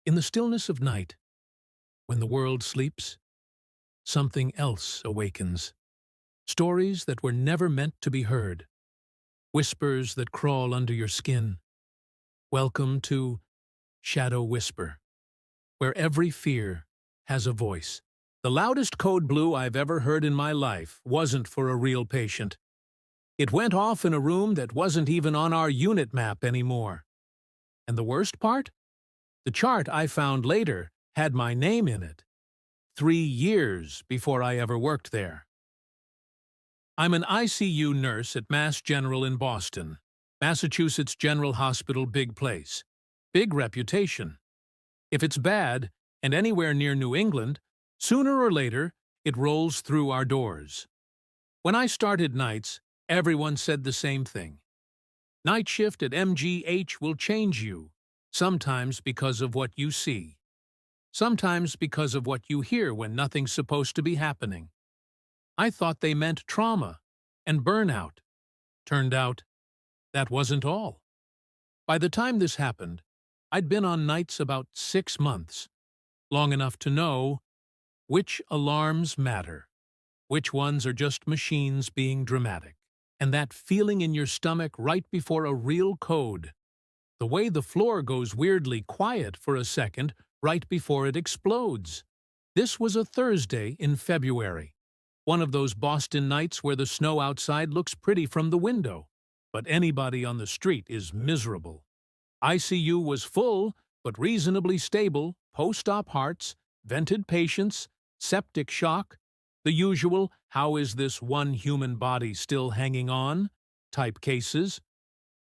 In the stillness of night, when the world sleeps, something else awakens. Stories that were never meant to be heard. Whispers that crawl under your skin. Welcome to ShadowWhisper, where every fear has a voice. The loudest code blue I've ever heard in my life wasn't for a real patient. It went off in a room that wasn't even on our unit map anymore. And the worst part? The chart I found later had my name in it. 3 years before I ever worked there. I'm an ICU nurse at Mass General in Boston, Massachusetts General Hospital, big place. Big reputation. If it's bad, and anywhere near New England, sooner or later, it rolls through our doors. When I started nights, everyone said the same thing. Night shift at MGH will change you, sometimes because of what you see. Sometimes because of what you hear when nothing's supposed to be happening. I thought they meant trauma and burnout. Turned out, that wasn't all. By the time this happened, I'd been on nights about 6 months, long enough to know which alarms matter, which ones are just machines being dramatic, and that feeling in your stomach right before a real code. The way the floor goes weirdly quiet for a second right before it explodes. This was a Thursday in February, one of those Boston nights where the snow outside looks pretty from the window, but anybody on the street is miserable. ICU was full, but reasonably stable, post-op hearts, vented patients, septic shock, the usual "how is this one human body still hanging on" type cases.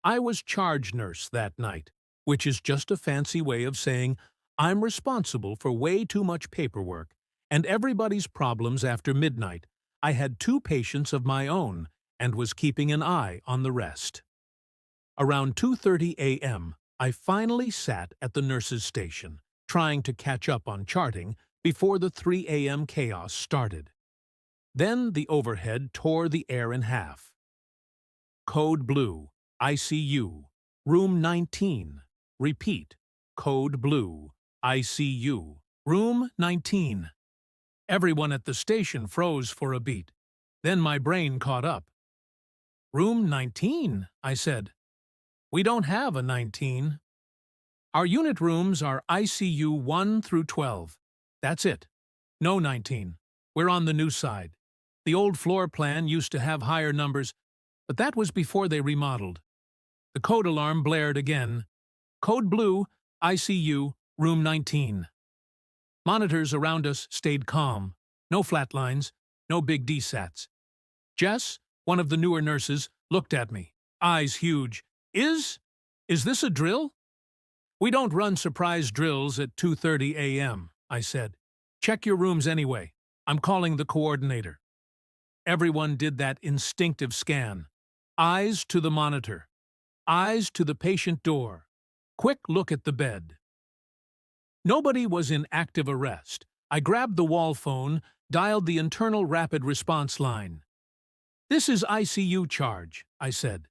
I was charge nurse that night, which is just a fancy way of saying I'm responsible for way too much paperwork and everybody's problems after midnight. I had 2 patients of my own and was keeping an eye on the rest. Around 2:30 a.m., I finally sat at the nurse's station, trying to catch up on charting before the 3 a.m. chaos started. Then the overhead tore the air in half. Code blue, ICU, room 19. Repeat, code blue, ICU, room 19. Everyone at the station froze for a beat. Then my brain caught up. Room 19, I said. We don't have a 19. Our unit rooms are ICU 1 through 12. That's it. No 19. We're on the new side. The old floor plan used to have higher numbers, but that was before they remodeled. The code alarm blared again. Code blue, ICU, room 19. Monitors around us stayed calm. No flat lines, no big DSATs. Jess, one of the newer nurses, looked at me, eyes huge. Is this a drill? We don't run surprise drills at 2:30 a.m., I said. Check your rooms anyway. I'm calling the coordinator. Everyone did that instinctive scan. Eyes to the monitor. Eyes to the patient door. Quick look at the bed. Nobody was in active arrest. I grabbed the wall phone, dialed the internal rapid response line. This is ICU charge, I said.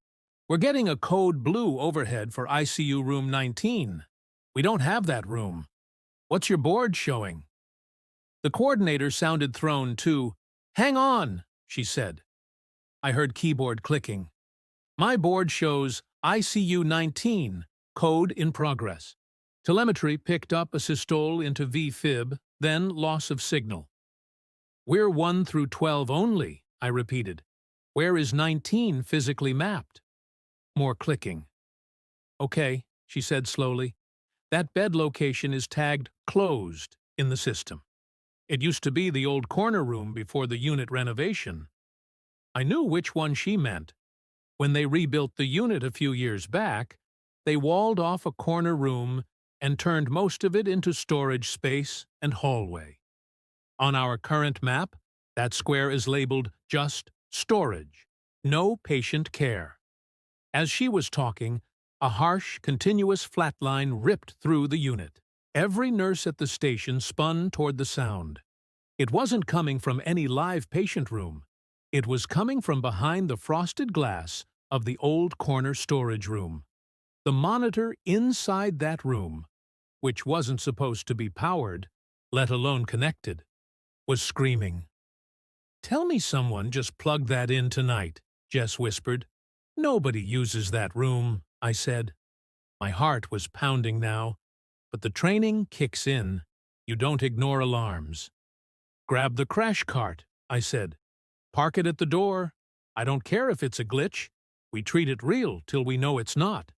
We're getting a code blue overhead for ICU room 19. We don't have that room. What's your board showing? The coordinator sounded thrown too. Hang on, she said. I heard keyboard clicking. My board shows ICU 19, code in progress. Telemetry picked up a systole into V-fib, then loss of signal. We're 1 through 12 only, I repeated. Where is 19 physically mapped? More clicking. Okay, she said slowly. That bed location is tagged closed in the system. It used to be the old corner room before the unit renovation. I knew which one she meant. When they rebuilt the unit a few years back, they walled off a corner room and turned most of it into storage space and hallway. On our current map, that square is labeled just storage, no patient care. As she was talking, a harsh, continuous flatline ripped through the unit. Every nurse at the station spun toward the sound. It wasn't coming from any live patient room. It was coming from behind the frosted glass of the old corner storage room. The monitor inside that room which wasn't supposed to be powered, let alone connected, was screaming. "Tell me someone just plugged that in tonight," Jess whispered. "Nobody uses that room," I said. My heart was pounding now, but the training kicks in. You don't ignore alarms. "Grab the crash cart," I said. "Park it at the door. I don't care if it's a glitch. We treat it real till we know it's not."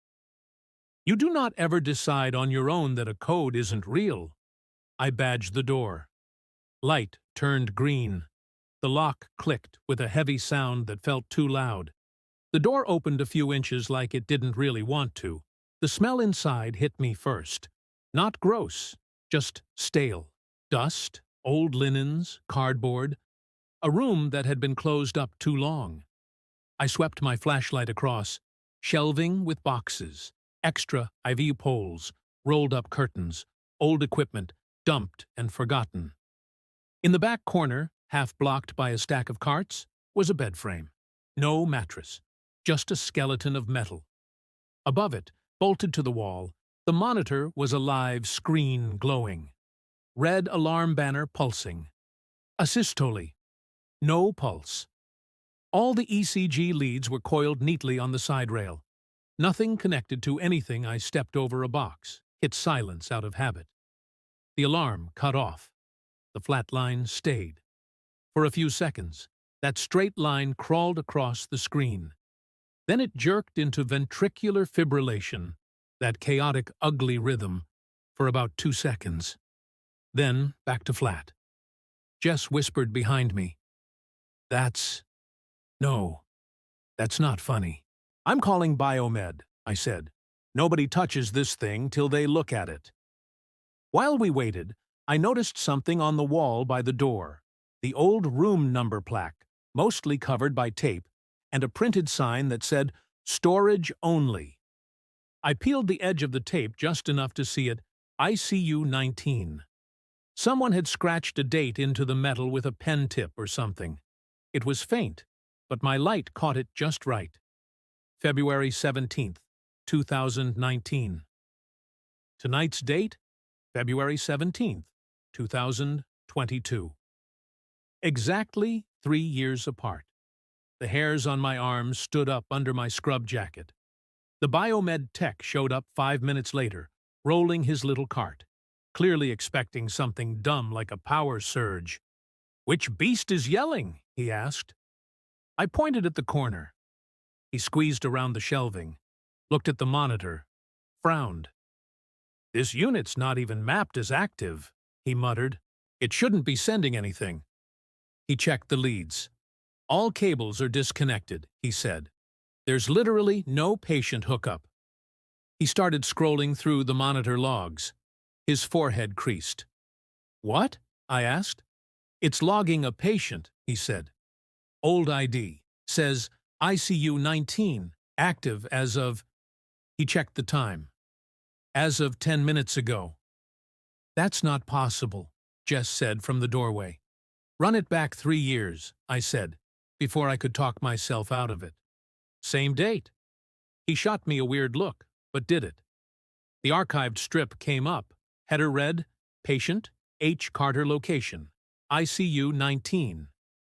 You do not ever decide on your own that a code isn't real. I badged the door. Light turned green. The lock clicked with a heavy sound that felt too loud. The door opened a few inches like it didn't really want to. The smell inside hit me first. Not gross, just stale. Dust, old linens, cardboard. A room that had been closed up too long. I swept my flashlight across. Shelving with boxes. Extra IV poles. Rolled-up curtains. Old equipment. Dumped and forgotten. In the back corner, half blocked by a stack of carts, was a bed frame. No mattress. Just a skeleton of metal. Above it, bolted to the wall, the monitor was a live screen glowing. Red alarm banner pulsing. Asystole. No pulse. All the ECG leads were coiled neatly on the side rail. Nothing connected to anything. I stepped over a box, hit silence out of habit. The alarm cut off. The flat line stayed. For a few seconds, that straight line crawled across the screen. Then it jerked into ventricular fibrillation, that chaotic, ugly rhythm, for about 2 seconds. Then back to flat. Jess whispered behind me. No, that's not funny." "I'm calling Biomed," I said. "Nobody touches this thing till they look at it." While we waited, I noticed something on the wall by the door. The old room number plaque, mostly covered by tape, and a printed sign that said, "Storage only." I peeled the edge of the tape just enough to see it, ICU 19. Someone had scratched a date into the metal with a pen tip or something. It was faint, but my light caught it just right. February 17th, 2019. Tonight's date, February 17th, 2022. Exactly 3 years apart. The hairs on my arms stood up under my scrub jacket. The biomed tech showed up 5 minutes later, rolling his little cart, clearly expecting something dumb like a power surge. "Which beast is yelling?" he asked. I pointed at the corner. He squeezed around the shelving, looked at the monitor, frowned. "This unit's not even mapped as active," he muttered. "It shouldn't be sending anything." He checked the leads. "All cables are disconnected," he said. "There's literally no patient hookup." He started scrolling through the monitor logs. His forehead creased. "What?" I asked. "It's logging a patient," he said. "Old ID. Says ICU 19, active as of..." He checked the time. "As of 10 minutes ago." "That's not possible," Jess said from the doorway. "Run it back 3 years," I said, before I could talk myself out of it. "Same date." He shot me a weird look, but did it. The archived strip came up. Header read, "Patient, H. Carter location, ICU 19.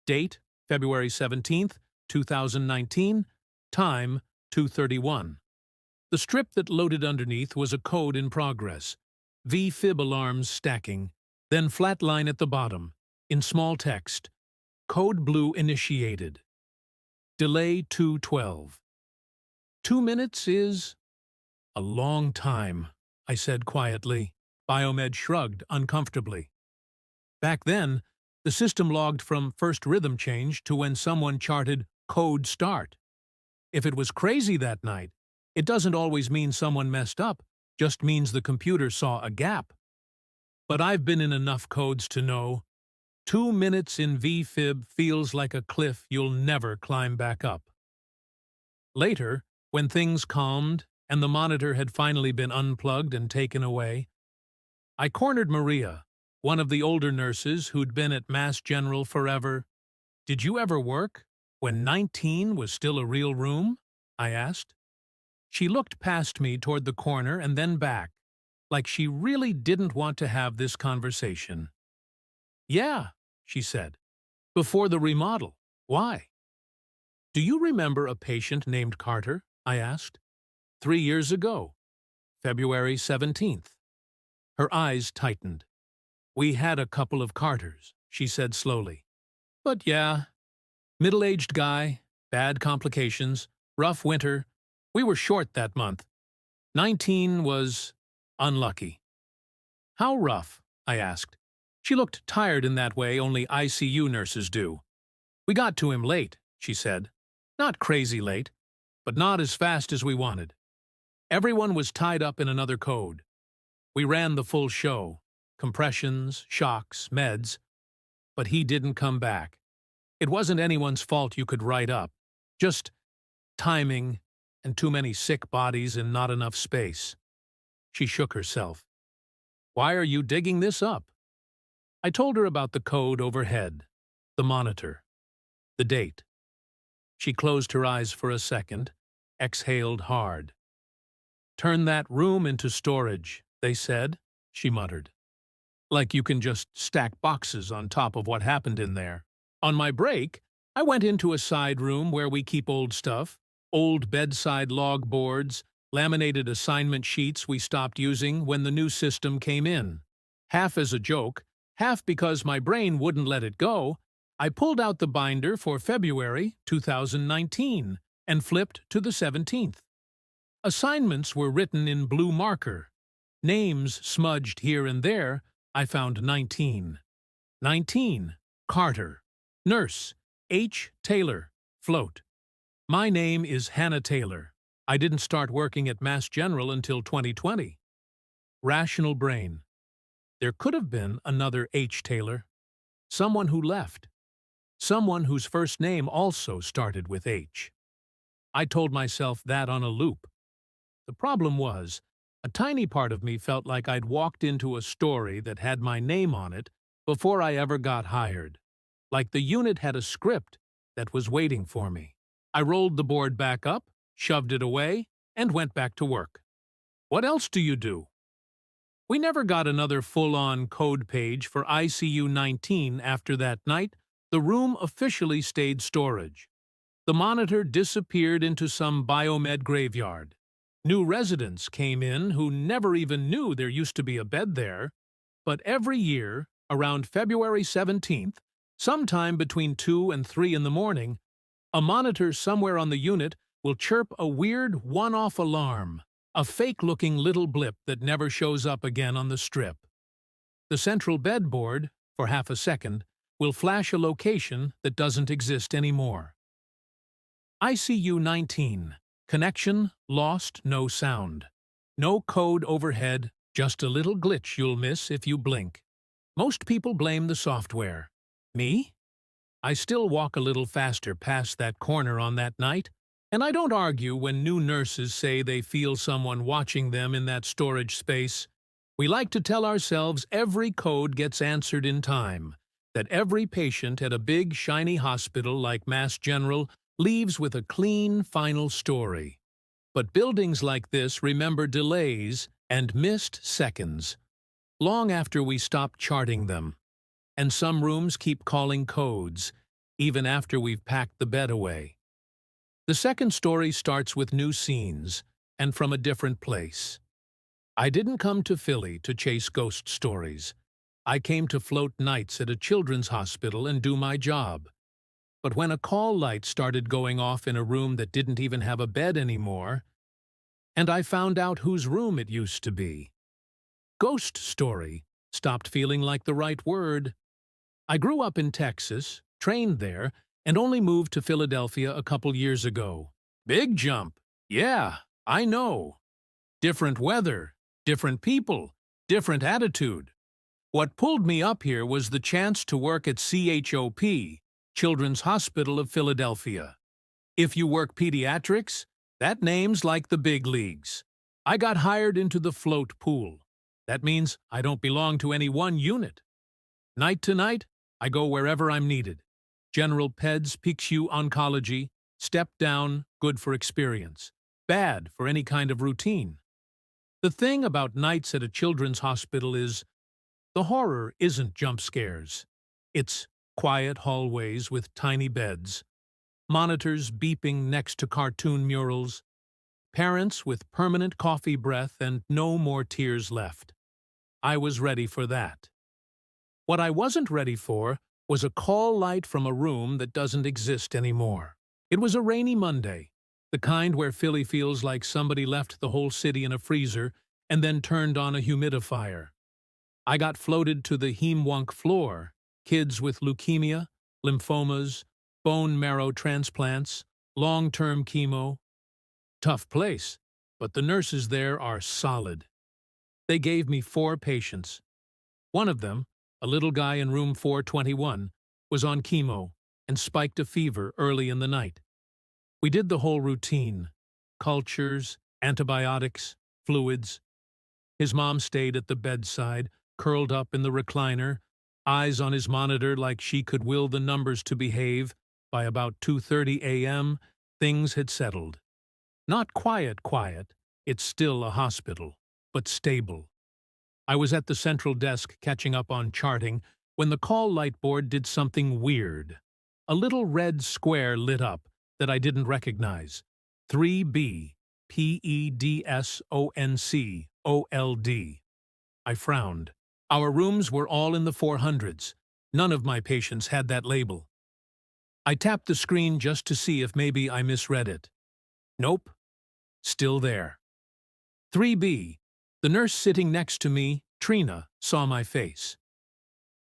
Date, February 17th, 2019. Time, 2:31. The strip that loaded underneath was a code in progress. V-fib alarms stacking, then flat line at the bottom, in small text. Code blue initiated. Delay 2:12. 2 minutes is a long time, I said quietly. Biomed shrugged uncomfortably. Back then, the system logged from first rhythm change to when someone charted code start. If it was crazy that night, it doesn't always mean someone messed up, just means the computer saw a gap. But I've been in enough codes to know 2 minutes in V-fib feels like a cliff you'll never climb back up. Later, when things calmed and the monitor had finally been unplugged and taken away, I cornered Maria, one of the older nurses who'd been at Mass General forever. "Did you ever work when 19 was still a real room?" I asked. She looked past me toward the corner and then back, like she really didn't want to have this conversation. "Yeah," she said, "before the remodel. Why?" "Do you remember a patient named Carter?" I asked. "3 years ago, February 17th. Her eyes tightened. "We had a couple of Carters," she said slowly. "But yeah, middle-aged guy, bad complications, rough winter. We were short that month. 19 was unlucky." "How rough?" I asked. She looked tired in that way only ICU nurses do. "We got to him late," she said. "Not crazy late, but not as fast as we wanted. Everyone was tied up in another code. We ran the full show, compressions, shocks, meds, but he didn't come back. It wasn't anyone's fault you could write up, just timing and too many sick bodies and not enough space." She shook herself. "Why are you digging this up?" I told her about the code overhead, the monitor, the date. She closed her eyes for a second, exhaled hard. "Turn that room into storage," they said, she muttered. "Like you can just stack boxes on top of what happened in there." On my break, I went into a side room where we keep old stuff, old bedside log boards, laminated assignment sheets we stopped using when the new system came in. Half as a joke, half because my brain wouldn't let it go, I pulled out the binder for February 2019 and flipped to the 17th. Assignments were written in blue marker. Names smudged here and there. I found 19. 19. Carter. Nurse. H. Taylor. Float. My name is Hannah Taylor. I didn't start working at Mass General until 2020. Rational brain. There could have been another H. Taylor. Someone who left. Someone whose first name also started with H. I told myself that on a loop. The problem was, a tiny part of me felt like I'd walked into a story that had my name on it before I ever got hired. Like the unit had a script that was waiting for me. I rolled the board back up, shoved it away, and went back to work. What else do you do? We never got another full-on code page for ICU 19 after that night. The room officially stayed storage. The monitor disappeared into some biomed graveyard. New residents came in who never even knew there used to be a bed there. But every year, around February 17th, sometime between 2 and 3 in the morning, a monitor somewhere on the unit will chirp a weird one-off alarm, a fake-looking little blip that never shows up again on the strip. The central bed board, for half a second, will flash a location that doesn't exist anymore. ICU 19. Connection lost, no sound. No code overhead, just a little glitch you'll miss if you blink. Most people blame the software. Me? I still walk a little faster past that corner on that night, and I don't argue when new nurses say they feel someone watching them in that storage space. We like to tell ourselves every code gets answered in time, that every patient at a big, shiny hospital like Mass General leaves with a clean, final story. But buildings like this remember delays and missed seconds, long after we stop charting them. And some rooms keep calling codes, even after we've packed the bed away. The second story starts with new scenes, and from a different place. I didn't come to Philly to chase ghost stories. I came to float nights at a children's hospital and do my job. But when a call light started going off in a room that didn't even have a bed anymore, and I found out whose room it used to be, ghost story stopped feeling like the right word. I grew up in Texas, trained there, and only moved to Philadelphia a couple years ago. Big jump. Yeah, I know. Different weather, different people, different attitude. What pulled me up here was the chance to work at CHOP, Children's Hospital of Philadelphia. If you work pediatrics, that name's like the big leagues. I got hired into the float pool. That means I don't belong to any one unit. Night to night, I go wherever I'm needed. General Peds, PICU Oncology, step down, good for experience. Bad for any kind of routine. The thing about nights at a children's hospital is the horror isn't jump scares. It's quiet hallways with tiny beds, monitors beeping next to cartoon murals, parents with permanent coffee breath and no more tears left. I was ready for that. What I wasn't ready for was a call light from a room that doesn't exist anymore. It was a rainy Monday, the kind where Philly feels like somebody left the whole city in a freezer and then turned on a humidifier. I got floated to the heme-wonk floor, kids with leukemia, lymphomas, bone marrow transplants, long-term chemo. Tough place, but the nurses there are solid. They gave me 4 patients. One of them, a little guy in room 421, was on chemo and spiked a fever early in the night. We did the whole routine: cultures, antibiotics, fluids. His mom stayed at the bedside, curled up in the recliner, eyes on his monitor like she could will the numbers to behave. By about 2:30 a.m., things had settled. Not quiet, it's still a hospital, but stable. I was at the central desk catching up on charting when the call light board did something weird. A little red square lit up that I didn't recognize. 3B, PEDSONCOLD. I frowned. Our rooms were all in the 400s. None of my patients had that label. I tapped the screen just to see if maybe I misread it. Nope. Still there. 3B. The nurse sitting next to me, Trina, saw my face.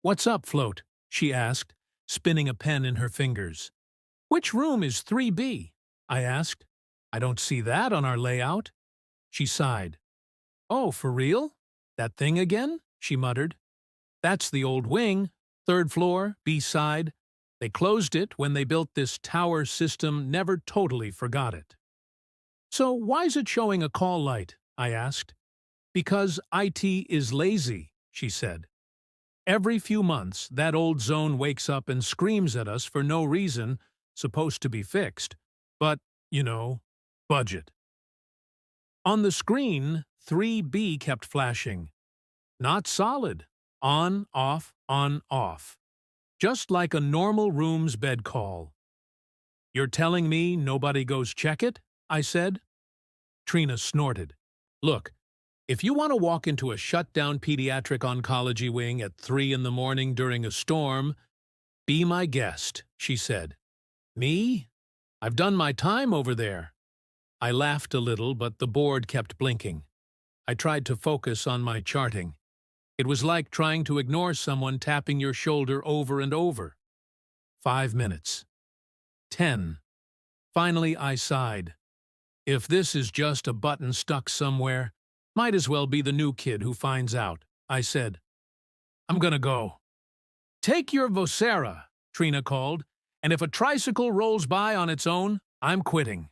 "What's up, Float?" she asked, spinning a pen in her fingers. "Which room is 3B?" I asked. "I don't see that on our layout." She sighed. "Oh, for real? That thing again?" she muttered. "That's the old wing, 3rd floor, B side. They closed it when they built this tower system, never totally forgot it." "So why's it showing a call light?" I asked. "Because IT is lazy," she said. "Every few months, that old zone wakes up and screams at us for no reason, supposed to be fixed. But, budget." On the screen, 3B kept flashing. Not solid. On, off, on, off. Just like a normal room's bed call. "You're telling me nobody goes check it?" I said. Trina snorted. "Look, if you want to walk into a shut-down pediatric oncology wing at 3 in the morning during a storm, be my guest," she said. "Me? I've done my time over there." I laughed a little, but the board kept blinking. I tried to focus on my charting. It was like trying to ignore someone tapping your shoulder over and over. 5 minutes. 10. Finally, I sighed. If this is just a button stuck somewhere, might as well be the new kid who finds out, I said. "I'm gonna go." "Take your Vocera," Trina called, "and if a tricycle rolls by on its own, I'm quitting."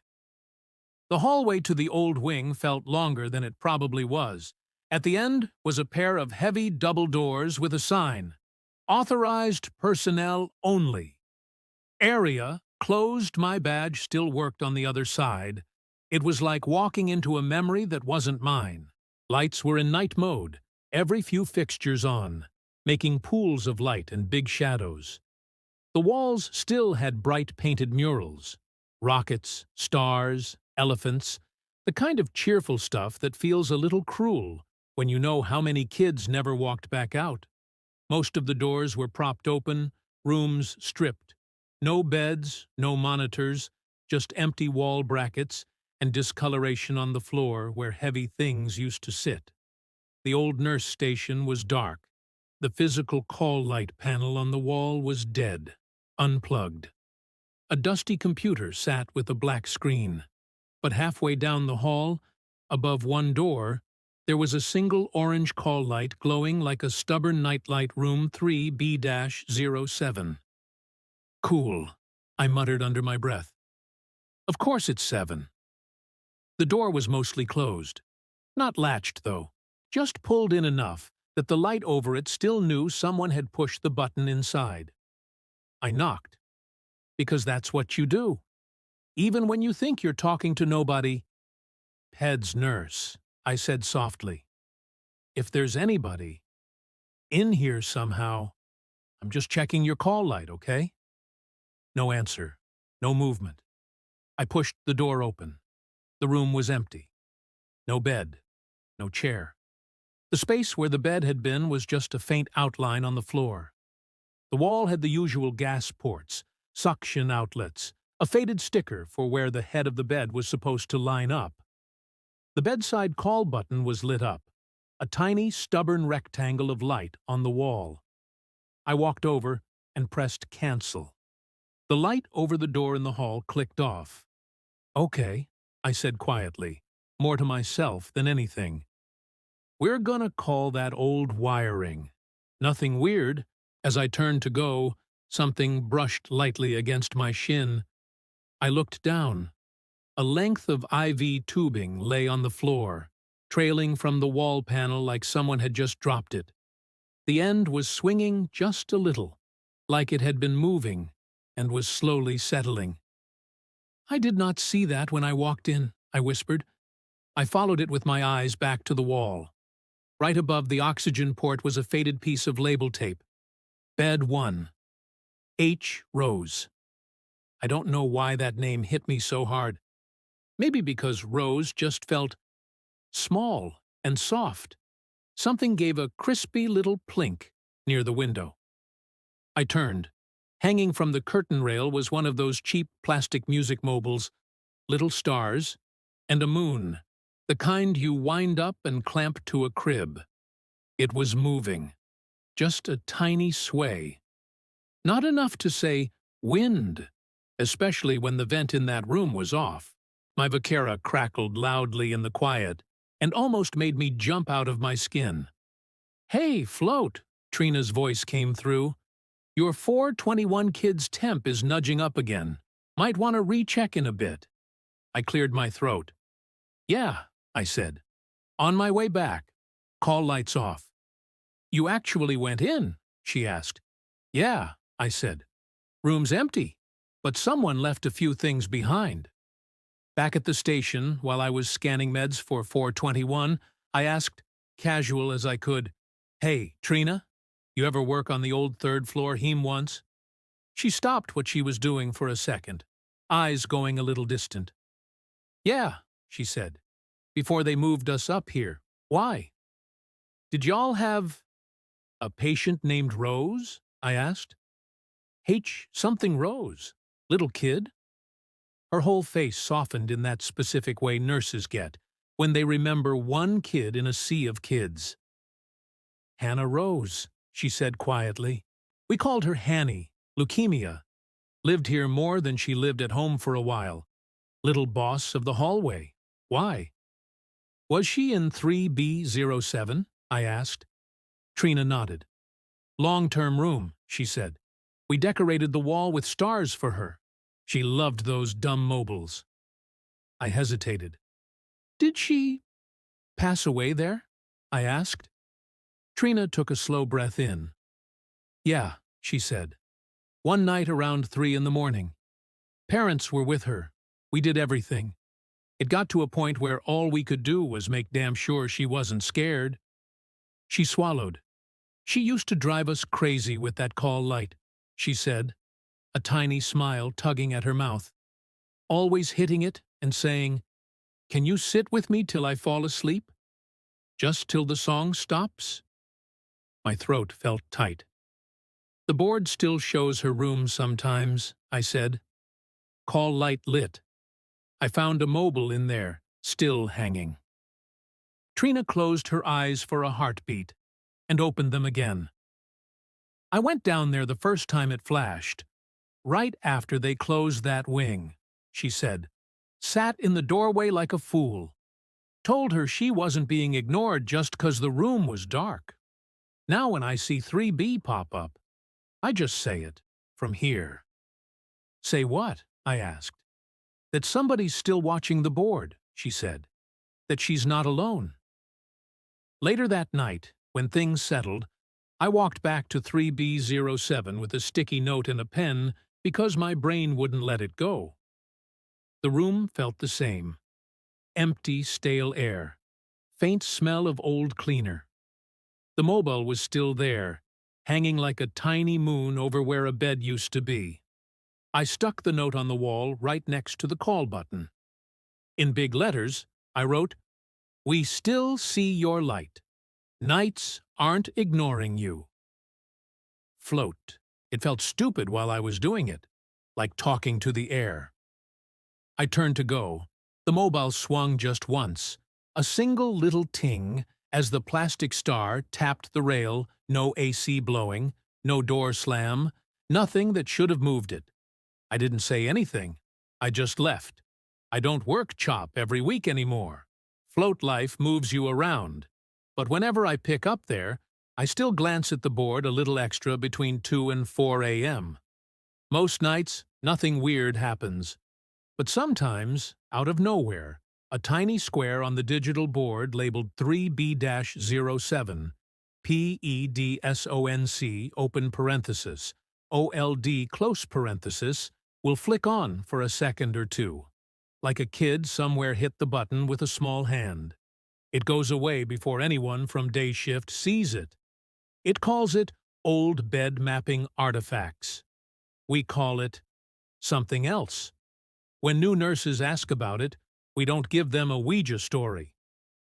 The hallway to the old wing felt longer than it probably was. At the end was a pair of heavy double doors with a sign, "Authorized personnel only." Area closed. My badge still worked on the other side. It was like walking into a memory that wasn't mine. Lights were in night mode, every few fixtures on, making pools of light and big shadows. The walls still had bright painted murals. Rockets, stars, elephants, the kind of cheerful stuff that feels a little cruel when you know how many kids never walked back out. Most of the doors were propped open, rooms stripped. No beds, no monitors, just empty wall brackets and discoloration on the floor where heavy things used to sit. The old nurse station was dark. The physical call light panel on the wall was dead, unplugged. A dusty computer sat with a black screen. But halfway down the hall, above one door, there was a single orange call light glowing like a stubborn nightlight, room 3B-07. "Cool," I muttered under my breath. "Of course it's 7. The door was mostly closed. Not latched, though. Just pulled in enough that the light over it still knew someone had pushed the button inside. I knocked. Because that's what you do. Even when you think you're talking to nobody. Ped's nurse. I said softly. If there's anybody in here somehow, I'm just checking your call light, okay? No answer. No movement. I pushed the door open. The room was empty. No bed. No chair. The space where the bed had been was just a faint outline on the floor. The wall had the usual gas ports, suction outlets, a faded sticker for where the head of the bed was supposed to line up. The bedside call button was lit up, a tiny, stubborn rectangle of light on the wall. I walked over and pressed cancel. The light over the door in the hall clicked off. Okay, I said quietly, more to myself than anything. We're gonna call that old wiring. Nothing weird. As I turned to go, something brushed lightly against my shin. I looked down. A length of IV tubing lay on the floor, trailing from the wall panel like someone had just dropped it. The end was swinging just a little, like it had been moving, and was slowly settling. I did not see that when I walked in, I whispered. I followed it with my eyes back to the wall. Right above the oxygen port was a faded piece of label tape. Bed 1. H. Rose. I don't know why that name hit me so hard. Maybe because Rose just felt small and soft. Something gave a crispy little plink near the window. I turned. Hanging from the curtain rail was one of those cheap plastic music mobiles, little stars, and a moon, the kind you wind up and clamp to a crib. It was moving. Just a tiny sway. Not enough to say wind, especially when the vent in that room was off. My Vaquera crackled loudly in the quiet and almost made me jump out of my skin. Hey, Float, Trina's voice came through. Your 421 kid's temp is nudging up again. Might want to recheck in a bit. I cleared my throat. Yeah, I said. On my way back. Call lights off. You actually went in? She asked. Yeah, I said. Room's empty, but someone left a few things behind. Back at the station, while I was scanning meds for 421, I asked, casual as I could, Hey, Trina, you ever work on the old third floor heme once? She stopped what she was doing for a second, eyes going a little distant. Yeah, she said, before they moved us up here. Why? Did y'all have a patient named Rose? I asked. H. something Rose. Little kid? Her whole face softened in that specific way nurses get when they remember one kid in a sea of kids. Hannah Rose, she said quietly. We called her Hanny, leukemia. Lived here more than she lived at home for a while. Little boss of the hallway. Why? Was she in 3B07? I asked. Trina nodded. Long-term room, she said. We decorated the wall with stars for her. She loved those dumb mobiles. I hesitated. Did she pass away there? I asked. Trina took a slow breath in. Yeah, she said. One night around 3 in the morning. Parents were with her. We did everything. It got to a point where all we could do was make damn sure she wasn't scared. She swallowed. She used to drive us crazy with that call light, she said, a tiny smile tugging at her mouth. Always hitting it and saying, Can you sit with me till I fall asleep? Just till the song stops? My throat felt tight. The board still shows her room sometimes, I said. Call light lit. I found a mobile in there, still hanging. Trina closed her eyes for a heartbeat and opened them again. I went down there the first time it flashed, right after they closed that wing, she said. Sat in the doorway like a fool. Told her she wasn't being ignored just 'cause the room was dark. Now when I see 3B pop up, I just say it, from here. Say what? I asked. That somebody's still watching the board, she said. That she's not alone. Later that night, when things settled, I walked back to 3B07 with a sticky note and a pen because my brain wouldn't let it go. The room felt the same. Empty, stale air. faint smell of old cleaner. The mobile was still there, hanging like a tiny moon over where a bed used to be. I stuck the note on the wall right next to the call button. In big letters, I wrote, "We still see your light. Nights aren't ignoring you." Float. It felt stupid while I was doing it, like talking to the air. I turned to go. The mobile swung just once, a single little ting as the plastic star tapped the rail, no AC blowing, no door slam, nothing that should have moved it. I didn't say anything. I just left. I don't work CHOP every week anymore. Float life moves you around. But whenever I pick up there, I still glance at the board a little extra between 2 and 4 a.m. Most nights, nothing weird happens. But sometimes, out of nowhere, a tiny square on the digital board labeled 3B-07, PEDSONC, open parenthesis, OLD, close parenthesis, will flick on for a second or two, like a kid somewhere hit the button with a small hand. It goes away before anyone from day shift sees it. It calls it old bed mapping artifacts. We call it something else. When new nurses ask about it, we don't give them a Ouija story.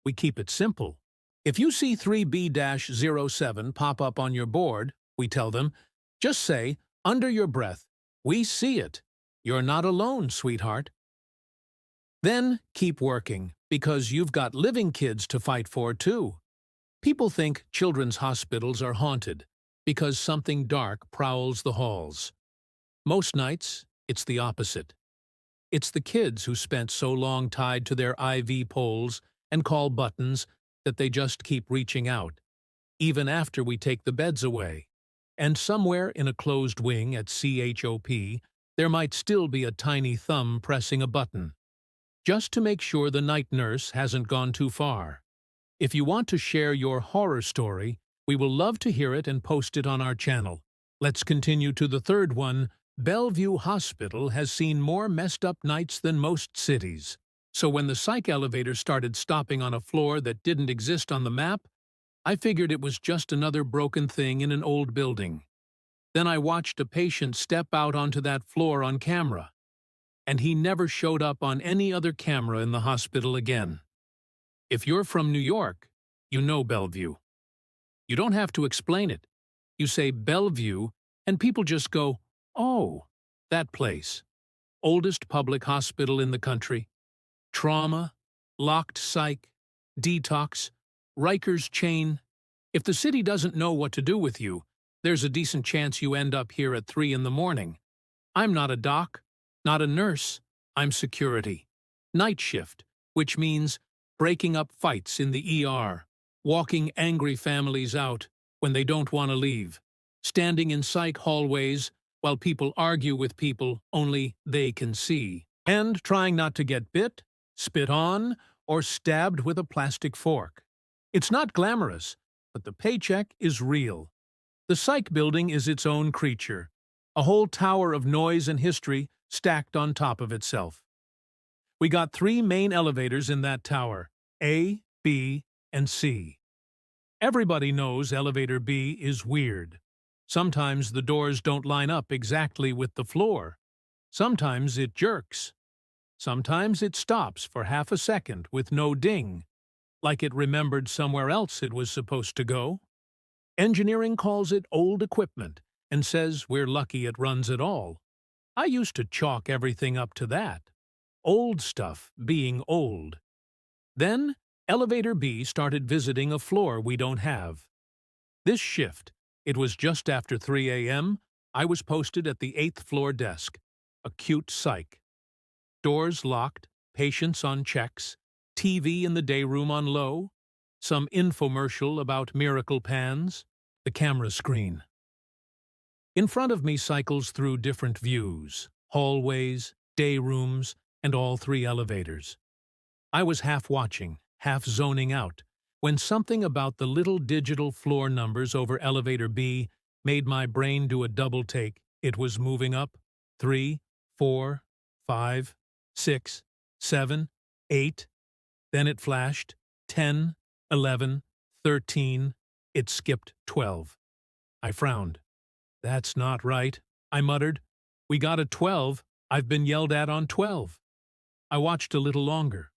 We keep it simple. If you see 3B-07 pop up on your board, we tell them, just say, under your breath, "We see it. You're not alone, sweetheart." Then keep working, because you've got living kids to fight for, too. People think children's hospitals are haunted because something dark prowls the halls. Most nights, it's the opposite. It's the kids who spent so long tied to their IV poles and call buttons that they just keep reaching out, even after we take the beds away. And somewhere in a closed wing at CHOP, there might still be a tiny thumb pressing a button, just to make sure the night nurse hasn't gone too far. If you want to share your horror story, we will love to hear it and post it on our channel. Let's continue to the third one. Bellevue Hospital has seen more messed up nights than most cities. So when the psych elevator started stopping on a floor that didn't exist on the map, I figured it was just another broken thing in an old building. Then I watched a patient step out onto that floor on camera, and he never showed up on any other camera in the hospital again. If you're from New York, you know Bellevue. You don't have to explain it. You say Bellevue, and people just go, "Oh, that place." Oldest public hospital in the country. Trauma, locked psych, detox, Riker's chain. If the city doesn't know what to do with you, there's a decent chance you end up here at 3 in the morning. I'm not a doc, not a nurse. I'm security. Night shift, which means breaking up fights in the ER, walking angry families out when they don't want to leave, standing in psych hallways while people argue with people only they can see, and trying not to get bit, spit on, or stabbed with a plastic fork. It's not glamorous, but the paycheck is real. The psych building is its own creature, a whole tower of noise and history stacked on top of itself. We got 3 main elevators in that tower, A, B, and C. Everybody knows elevator B is weird. Sometimes the doors don't line up exactly with the floor. Sometimes it jerks. Sometimes it stops for half a second with no ding, like it remembered somewhere else it was supposed to go. Engineering calls it old equipment and says we're lucky it runs at all. I used to chalk everything up to that. Old stuff being old. Then, Elevator B started visiting a floor we don't have. This shift, it was just after 3 a.m., I was posted at the 8th floor desk, acute psych. Doors locked, patients on checks, TV in the day room on low, some infomercial about miracle pans, the camera screen. In front of me cycles through different views, hallways, day rooms, and all 3 elevators. I was half watching, half zoning out, when something about the little digital floor numbers over elevator B made my brain do a double take. It was moving up. 3, 4, 5, 6, 7, 8. Then it flashed 10, 11, 13, it skipped 12. I frowned. That's not right, I muttered. We got a 12. I've been yelled at on 12. I watched a little longer.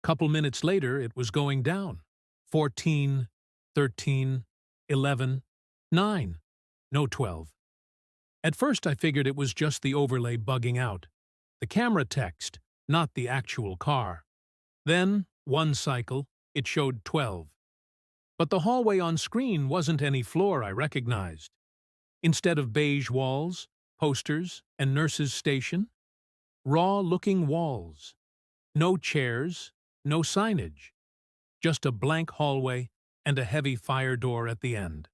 Couple minutes later, it was going down. 14, 13, 11, 9. No 12. At first I figured it was just the overlay bugging out. The camera text, not the actual car. Then, one cycle, it showed 12. But the hallway on screen wasn't any floor I recognized. Instead of beige walls, posters, and nurse's station, raw-looking walls. No chairs, no signage. Just a blank hallway and a heavy fire door at the end.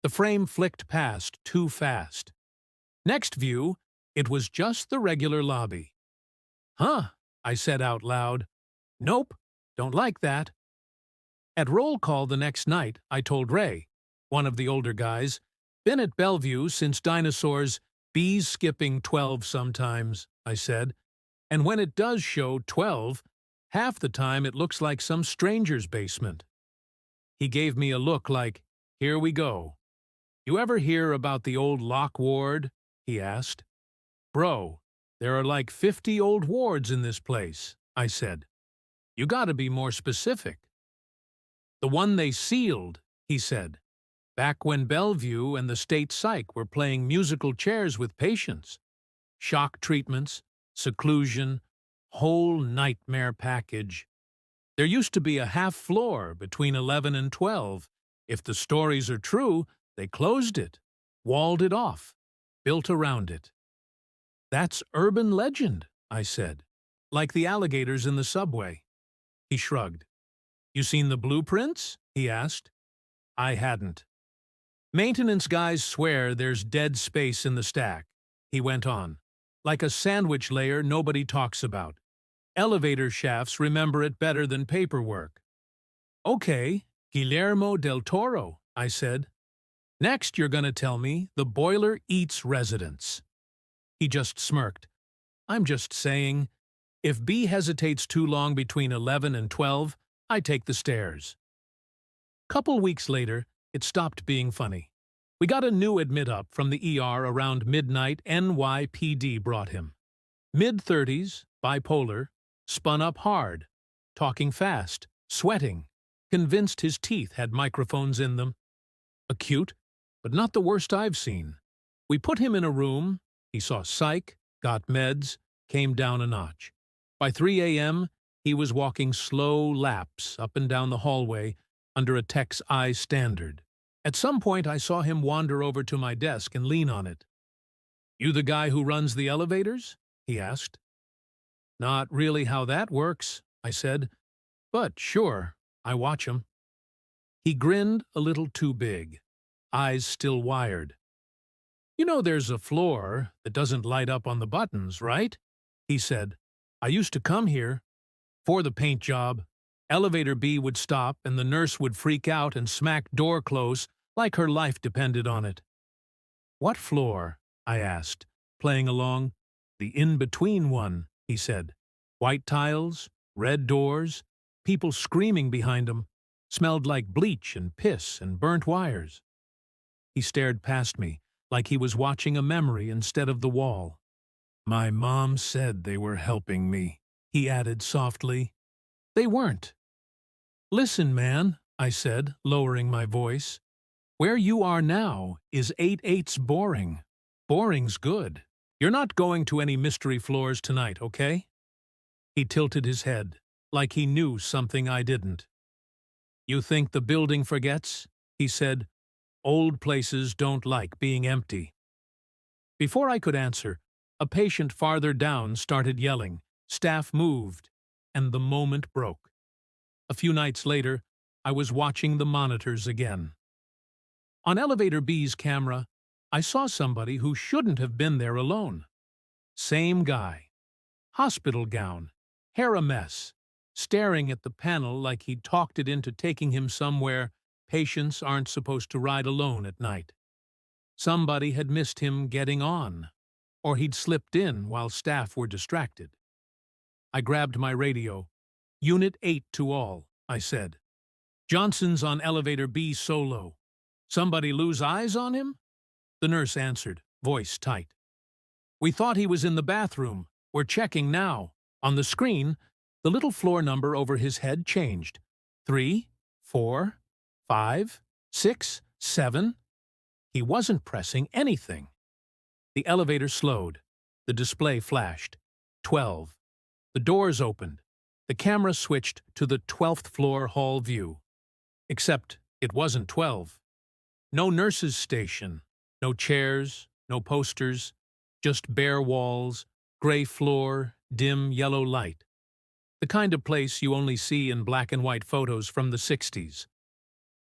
The frame flicked past too fast. Next view, it was just the regular lobby. Huh, I said out loud. Nope, don't like that. At roll call the next night, I told Ray, one of the older guys, been at Bellevue since dinosaurs, bees skipping 12 sometimes, I said, and when it does show 12, half the time it looks like some stranger's basement. He gave me a look like, here we go. You ever hear about the old lock ward? He asked. Bro, there are like 50 old wards in this place, I said. You gotta be more specific. The one they sealed, he said, back when Bellevue and the state psych were playing musical chairs with patients. Shock treatments, seclusion, whole nightmare package. There used to be a half floor between 11 and 12. If the stories are true, they closed it, walled it off, built around it. That's urban legend, I said, like the alligators in the subway. He shrugged. You seen the blueprints? He asked. I hadn't. Maintenance guys swear there's dead space in the stack, he went on, like a sandwich layer nobody talks about. Elevator shafts remember it better than paperwork. Okay, Guillermo del Toro, I said. Next you're gonna tell me the boiler eats residents. He just smirked. I'm just saying, if B hesitates too long between 11 and 12, I take the stairs. Couple weeks later, it stopped being funny. We got a new admit-up from the ER around midnight. NYPD brought him. Mid-30s, bipolar, spun up hard, talking fast, sweating, convinced his teeth had microphones in them. Acute, but not the worst I've seen. We put him in a room, he saw psych, got meds, came down a notch. By 3 a.m., he was walking slow laps up and down the hallway under a tech's eye standard. At some point, I saw him wander over to my desk and lean on it. You the guy who runs the elevators? He asked. Not really how that works, I said, but sure, I watch 'em. He grinned a little too big, eyes still wired. You know there's a floor that doesn't light up on the buttons, right? He said. I used to come here. For the paint job, elevator B would stop and the nurse would freak out and smack door close like her life depended on it. What floor? I asked, playing along. The in-between one, he said. White tiles, red doors, people screaming behind them, smelled like bleach and piss and burnt wires. He stared past me like he was watching a memory instead of the wall. My mom said they were helping me, he added softly. They weren't. Listen, man, I said, lowering my voice. Where you are now is 8/8 boring. Boring's good. You're not going to any mystery floors tonight, okay? He tilted his head, like he knew something I didn't. You think the building forgets? He said. Old places don't like being empty. Before I could answer, a patient farther down started yelling. Staff moved, and the moment broke. A few nights later, I was watching the monitors again. On Elevator B's camera, I saw somebody who shouldn't have been there alone. Same guy. Hospital gown, hair a mess, staring at the panel like he'd talked it into taking him somewhere patients aren't supposed to ride alone at night. Somebody had missed him getting on, or he'd slipped in while staff were distracted. I grabbed my radio. Unit 8 to all, I said. "Johnson's on elevator B solo. Somebody lose eyes on him?" The nurse answered, voice tight. "We thought he was in the bathroom. We're checking now." On the screen, the little floor number over his head changed. 3, 4, 5, 6, 7. He wasn't pressing anything. The elevator slowed. The display flashed. 12. The doors opened. The camera switched to the 12th floor hall view. Except it wasn't 12. No nurse's station. No chairs, no posters. Just bare walls, gray floor, dim yellow light. The kind of place you only see in black and white photos from the 60s.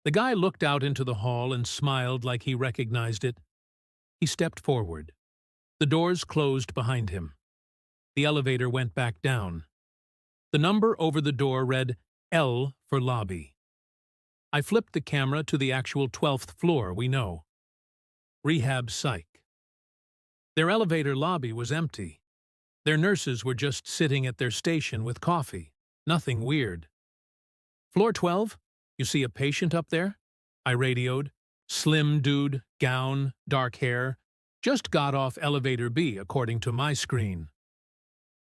The guy looked out into the hall and smiled like he recognized it. He stepped forward. The doors closed behind him. The elevator went back down. The number over the door read L for lobby. I flipped the camera to the actual 12th floor we know. Rehab Psych. Their elevator lobby was empty. Their nurses were just sitting at their station with coffee. Nothing weird. "Floor 12? You see a patient up there?" I radioed. Slim dude, gown, dark hair. Just got off elevator B, according to my screen.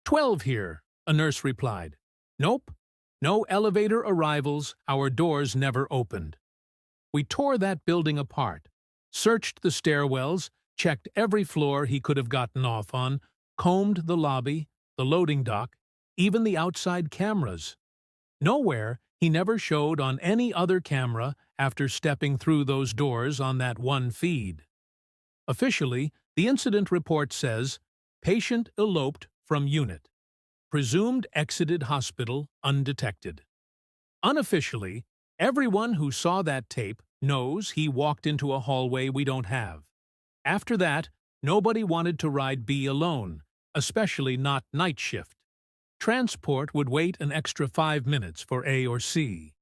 "12 here," a nurse replied. "Nope. No elevator arrivals. Our doors never opened." We tore that building apart, searched the stairwells, checked every floor he could have gotten off on, combed the lobby, the loading dock, even the outside cameras. Nowhere he never showed on any other camera after stepping through those doors on that one feed. Officially, the incident report says, "Patient eloped from unit. Presumed exited hospital undetected." Unofficially, everyone who saw that tape knows he walked into a hallway we don't have. After that, nobody wanted to ride B alone, especially not night shift. Transport would wait an extra 5 minutes for A or C.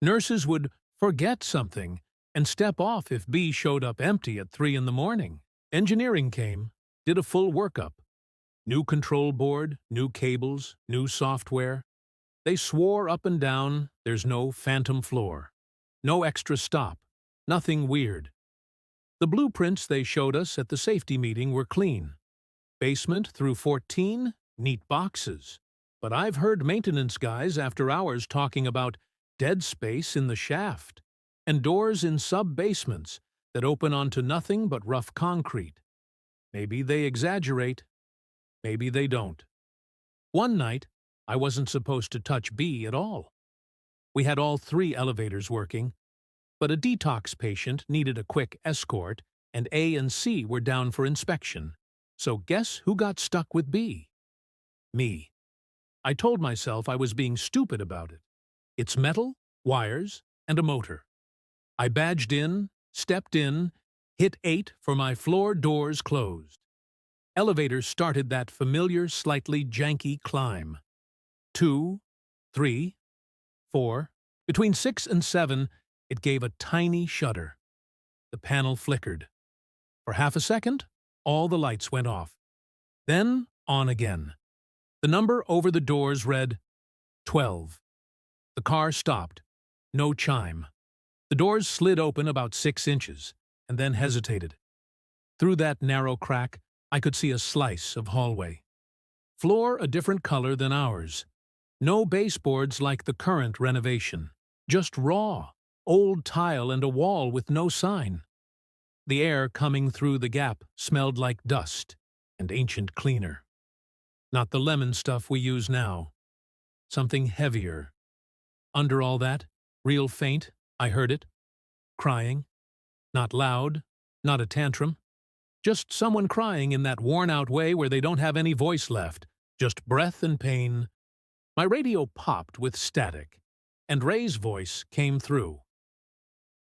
Nurses would forget something and step off if B showed up empty at 3 in the morning. Engineering came, did a full workup. New control board, new cables, new software. They swore up and down there's no phantom floor. No extra stop. Nothing weird. The blueprints they showed us at the safety meeting were clean. Basement through 14, neat boxes. But I've heard maintenance guys after hours talking about dead space in the shaft and doors in sub-basements that open onto nothing but rough concrete. Maybe they exaggerate. Maybe they don't. One night, I wasn't supposed to touch B at all. We had all 3 elevators working, but a detox patient needed a quick escort, and A and C were down for inspection. So guess who got stuck with B? Me. I told myself I was being stupid about it. It's metal, wires, and a motor. I badged in, stepped in, hit 8 for my floor doors closed. Elevators started that familiar, slightly janky climb. 2, 3, 4. Between 6 and 7, it gave a tiny shudder. The panel flickered. For half a second, all the lights went off. Then on again. The number over the doors read 12. The car stopped. No chime. The doors slid open about 6 inches, and then hesitated. Through that narrow crack, I could see a slice of hallway. Floor a different color than ours. No baseboards like the current renovation. Just raw, old tile and a wall with no sign. The air coming through the gap smelled like dust and ancient cleaner. Not the lemon stuff we use now. Something heavier. Under all that, real faint, I heard it. Crying. Not loud, not a tantrum. Just someone crying in that worn-out way where they don't have any voice left. Just breath and pain. My radio popped with static, and Ray's voice came through.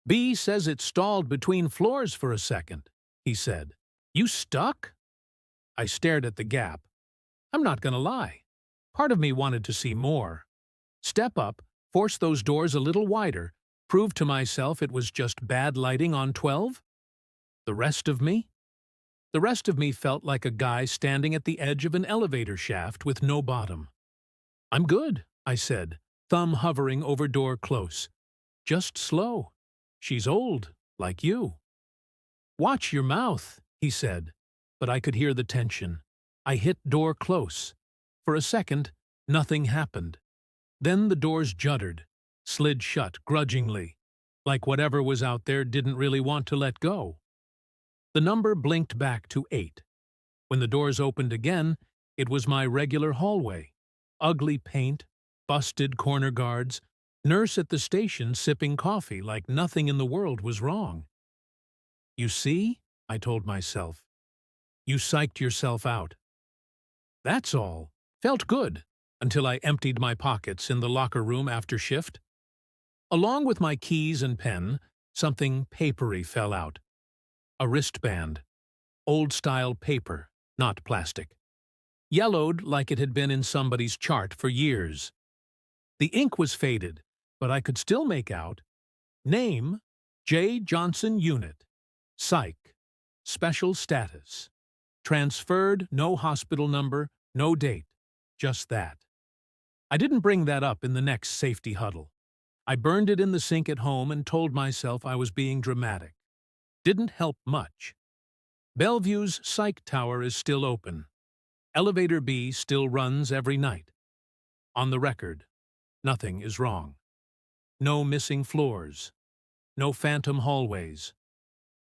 "B says it stalled between floors for a second," he said. "You stuck?" I stared at the gap. I'm not gonna lie. Part of me wanted to see more. Step up, force those doors a little wider, prove to myself it was just bad lighting on 12? The rest of me? The rest of me felt like a guy standing at the edge of an elevator shaft with no bottom. "I'm good," I said, thumb hovering over door close. Just slow. She's old, like you. Watch your mouth, he said, but I could hear the tension. I hit door close. For a second, nothing happened. Then the doors juddered, slid shut grudgingly, like whatever was out there didn't really want to let go. The number blinked back to 8. When the doors opened again, it was my regular hallway. Ugly paint, busted corner guards, nurse at the station sipping coffee like nothing in the world was wrong. You see, I told myself. You psyched yourself out. That's all. Felt good, until I emptied my pockets in the locker room after shift. Along with my keys and pen, something papery fell out. A wristband. Old-style paper, not plastic. Yellowed like it had been in somebody's chart for years. The ink was faded, but I could still make out. Name, J. Johnson Unit. Psych. Special status. Transferred, no hospital number, no date. Just that. I didn't bring that up in the next safety huddle. I burned it in the sink at home and told myself I was being dramatic. Didn't help much. Bellevue's psych tower is still open. Elevator B still runs every night. On the record, nothing is wrong. No missing floors. No phantom hallways.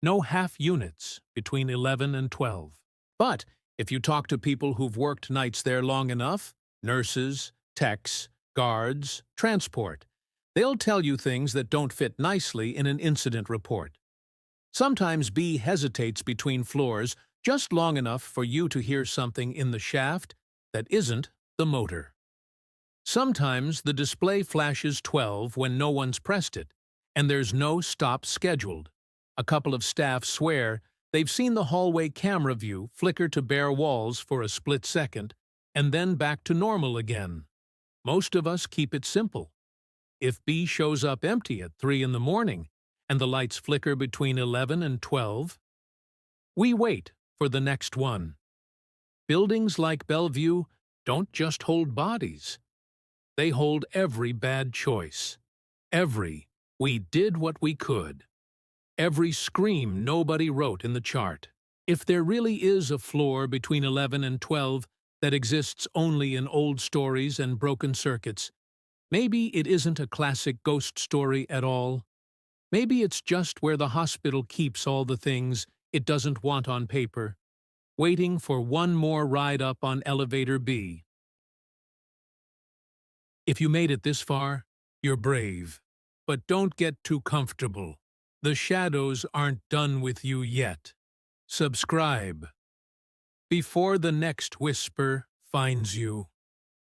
No half units between 11 and 12. But if you talk to people who've worked nights there long enough, nurses, techs, guards, transport, they'll tell you things that don't fit nicely in an incident report. Sometimes B hesitates between floors just long enough for you to hear something in the shaft that isn't the motor. Sometimes the display flashes 12 when no one's pressed it, and there's no stop scheduled. A couple of staff swear they've seen the hallway camera view flicker to bare walls for a split second, and then back to normal again. Most of us keep it simple. If B shows up empty at 3 in the morning, and the lights flicker between 11 and 12, we wait for the next one. Buildings like Bellevue don't just hold bodies. They hold every bad choice. Every, we did what we could. Every scream nobody wrote in the chart. If there really is a floor between 11 and 12 that exists only in old stories and broken circuits, maybe it isn't a classic ghost story at all. Maybe it's just where the hospital keeps all the things it doesn't want on paper, waiting for one more ride up on Elevator B. If you made it this far, you're brave. But don't get too comfortable. The shadows aren't done with you yet. Subscribe before the next whisper finds you.